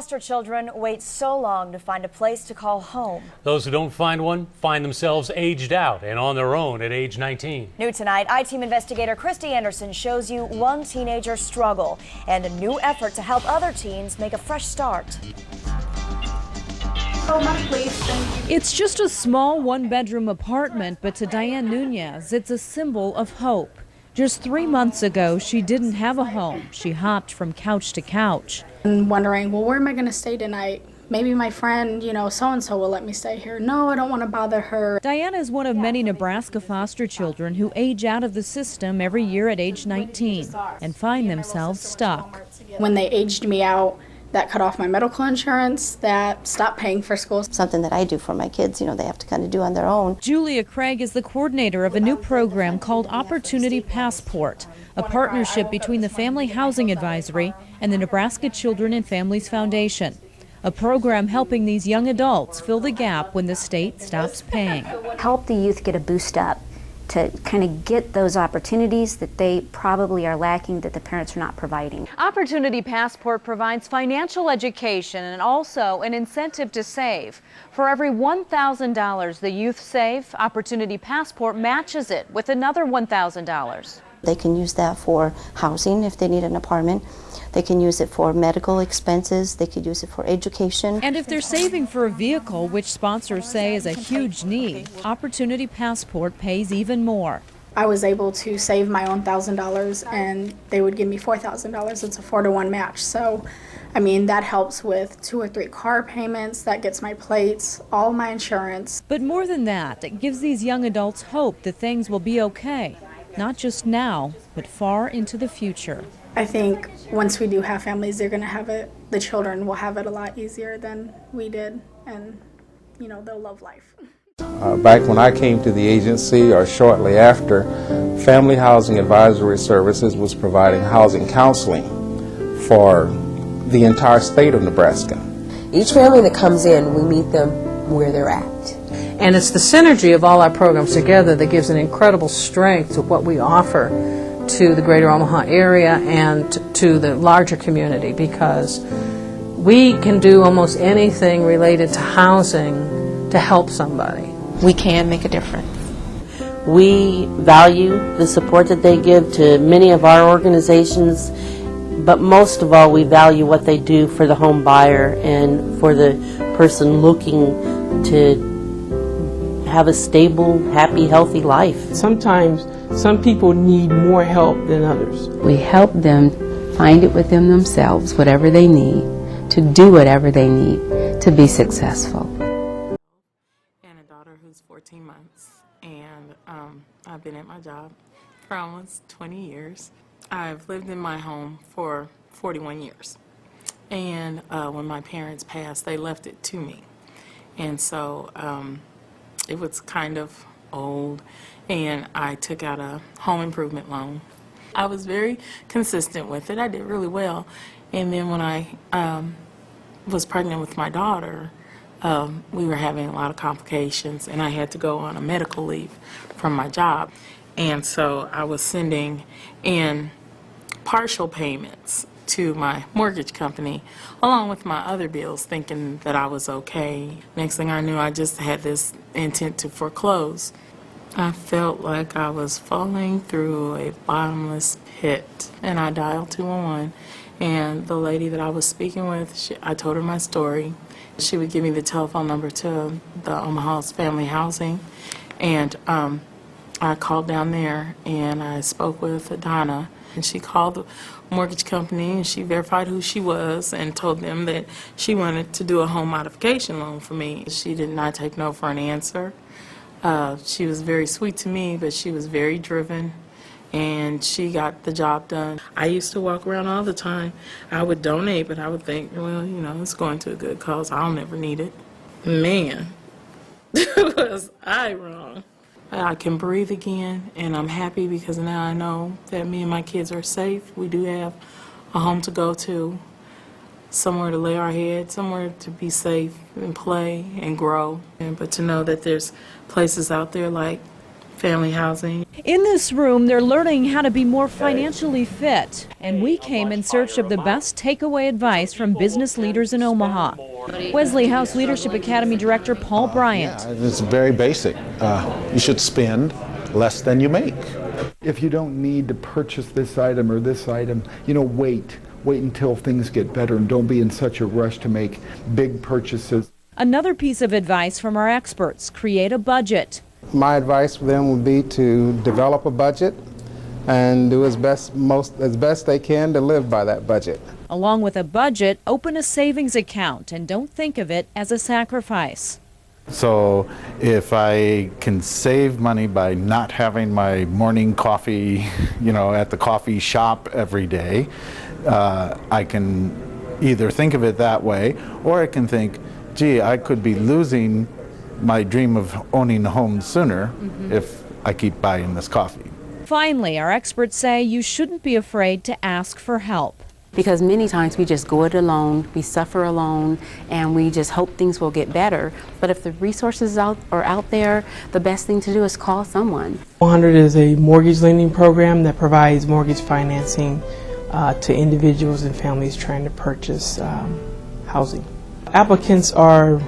foster children wait so long to find a place to call home. Those who don't find one find themselves aged out and on their own at age 19. New tonight, I-Team investigator Christy Anderson shows you one teenager's struggle and a new effort to help other teens make a fresh start. It's just a small one-bedroom apartment, but to Diane Nunez, it's a symbol of hope. Just 3 months ago, she didn't have a home. She hopped from couch to couch. And wondering, well, where am I going to stay tonight? Maybe my friend, so-and-so will let me stay here. No, I don't want to bother her. Diana is one of many Nebraska foster children who age out of the system every year at age 19 and find themselves stuck. When they aged me out, that cut off my medical insurance, that stopped paying for school. Something that I do for my kids, they have to kind of do on their own. Julia Craig is the coordinator of a new program called Opportunity Passport, a partnership between the Family Housing Advisory and the Nebraska Children and Families Foundation. A program helping these young adults fill the gap when the state stops paying. Help the youth get a boost up to kind of get those opportunities that they probably are lacking, that the parents are not providing. Opportunity Passport provides financial education and also an incentive to save. For every $1,000 the youth save, Opportunity Passport matches it with another $1,000. They can use that for housing if they need an apartment. They can use it for medical expenses. They could use it for education. And if they're saving for a vehicle, which sponsors say is a huge need, Opportunity Passport pays even more. I was able to save my own $1,000 and they would give me $4,000. It's a 4-to-1 match. So, that helps with 2 or 3 car payments. That gets my plates, all my insurance. But more than that, it gives these young adults hope that things will be okay. Not just now, but far into the future. I think once we do have families, they're going to have it, the children will have it a lot easier than we did, and they'll love life. Back when I came to the agency, or shortly after, Family Housing Advisory Services was providing housing counseling for the entire state of Nebraska. Each family that comes in, we meet them where they're at. And it's the synergy of all our programs together that gives an incredible strength to what we offer to the greater Omaha area and to the larger community, because we can do almost anything related to housing to help somebody. We can make a difference. We value the support that they give to many of our organizations, but most of all we value what they do for the home buyer and for the person looking to have a stable, happy, healthy life. Sometimes some people need more help than others. We help them find it within themselves, whatever they need, to do whatever they need to be successful. And a daughter who's 14 months, and I've been at my job for almost 20 years. I've lived in my home for 41 years. And when my parents passed, they left it to me. And so it was kind of old, and I took out a home improvement loan. I was very consistent with it. I did really well. And then when I was pregnant with my daughter, we were having a lot of complications, and I had to go on a medical leave from my job. And so I was sending in partial payments to my mortgage company along with my other bills, thinking that I was okay. Next thing I knew, I just had this intent to foreclose. I felt like I was falling through a bottomless pit, and I dialed 211, and the lady that I was speaking with, I told her my story. She would give me the telephone number to the Omaha's Family Housing, and I called down there and I spoke with Donna. And she called the mortgage company and she verified who she was and told them that she wanted to do a home modification loan for me. She did not take no for an answer. She was very sweet to me, but she was very driven, and she got the job done. I used to walk around all the time. I would donate, but I would think, well, it's going to a good cause. I'll never need it. Man, was I wrong. I can breathe again, and I'm happy because now I know that me and my kids are safe. We do have a home to go to, somewhere to lay our head, somewhere to be safe and play and grow. But to know that there's places out there like family housing. In this room, they're learning how to be more financially fit, and we came in search of the best takeaway advice from business leaders in Omaha. Wesley House Leadership Academy Director Paul Bryant. It's very basic. You should spend less than you make. If you don't need to purchase this item or this item, wait until things get better and don't be in such a rush to make big purchases. Another piece of advice from our experts: create a budget. My advice for them would be to develop a budget and do as best they can to live by that budget. Along with a budget, open a savings account and don't think of it as a sacrifice. So if I can save money by not having my morning coffee, at the coffee shop every day, I can either think of it that way, or I can think, gee, I could be losing my dream of owning a home sooner if I keep buying this coffee. Finally, our experts say you shouldn't be afraid to ask for help. Because many times we just go it alone, we suffer alone, and we just hope things will get better. But if the resources are out there, the best thing to do is call someone. 100 is a mortgage lending program that provides mortgage financing to individuals and families trying to purchase housing. Applicants are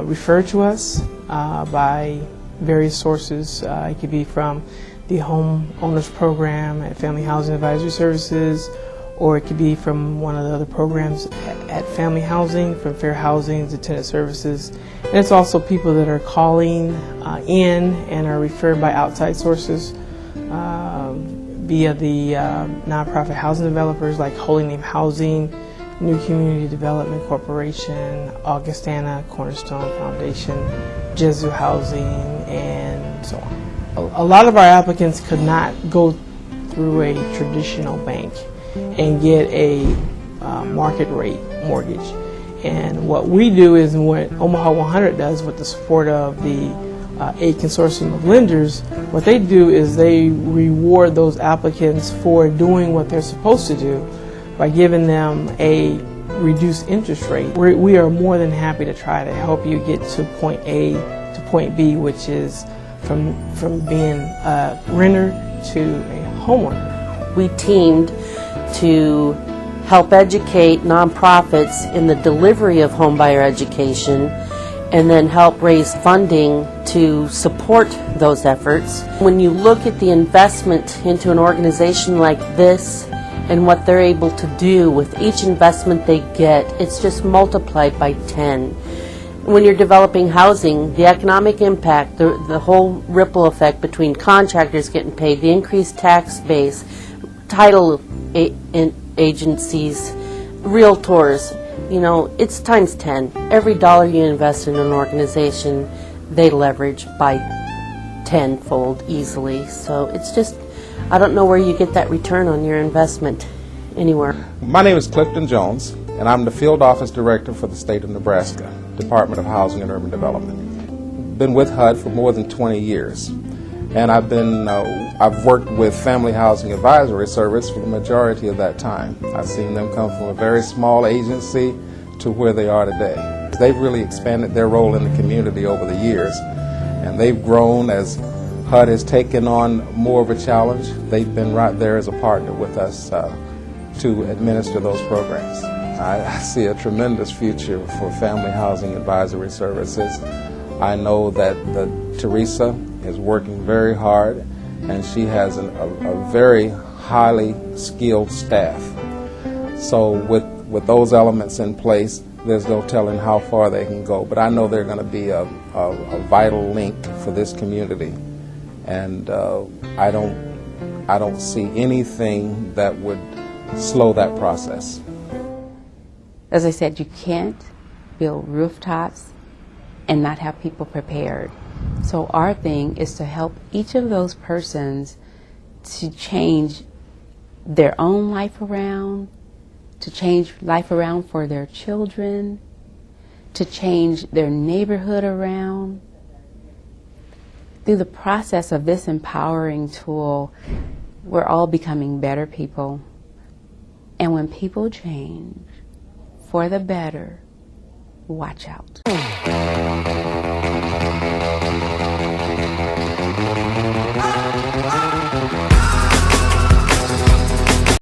referred to us by various sources. It could be from the Home Owners Program at Family Housing Advisory Services, or it could be from one of the other programs at Family Housing, from Fair Housing to Tenant Services. And it's also people that are calling in and are referred by outside sources via the nonprofit housing developers like Holy Name Housing, New Community Development Corporation, Augustana Cornerstone Foundation, Jesu Housing, and so on. A lot of our applicants could not go through a traditional bank and get a market rate mortgage. And what we do is, what Omaha 100 does with the support of the a consortium of lenders, what they do is they reward those applicants for doing what they're supposed to do by giving them a reduced interest rate. We are more than happy to try to help you get to point A to point B, which is from being a renter to a homeowner. We teamed to help educate nonprofits in the delivery of homebuyer education and then help raise funding to support those efforts. When you look at the investment into an organization like this and what they're able to do with each investment they get, it's just multiplied by 10. When you're developing housing, the economic impact, the whole ripple effect between contractors getting paid, the increased tax base, title agencies, realtors, it's times 10. Every dollar you invest in an organization, they leverage by 10-fold easily. So it's just, I don't know where you get that return on your investment anywhere. My name is Clifton Jones, and I'm the Field Office Director for the state of Nebraska, Department of Housing and Urban Development. Been with HUD for more than 20 years, and I've worked with Family Housing Advisory Service for the majority of that time. I've seen them come from a very small agency to where they are today. They've really expanded their role in the community over the years, and they've grown as HUD has taken on more of a challenge. They've been right there as a partner with us to administer those programs. I see a tremendous future for Family Housing Advisory Services. I know that Teresa is working very hard, and she has a very highly skilled staff. So with those elements in place, there's no telling how far they can go. But I know they're going to be a vital link for this community, and I don't see anything that would slow that process. As I said, you can't build rooftops and not have people prepared. So our thing is to help each of those persons to change their own life around, to change life around for their children, to change their neighborhood around. Through the process of this empowering tool, we're all becoming better people. And when people change for the better, watch out.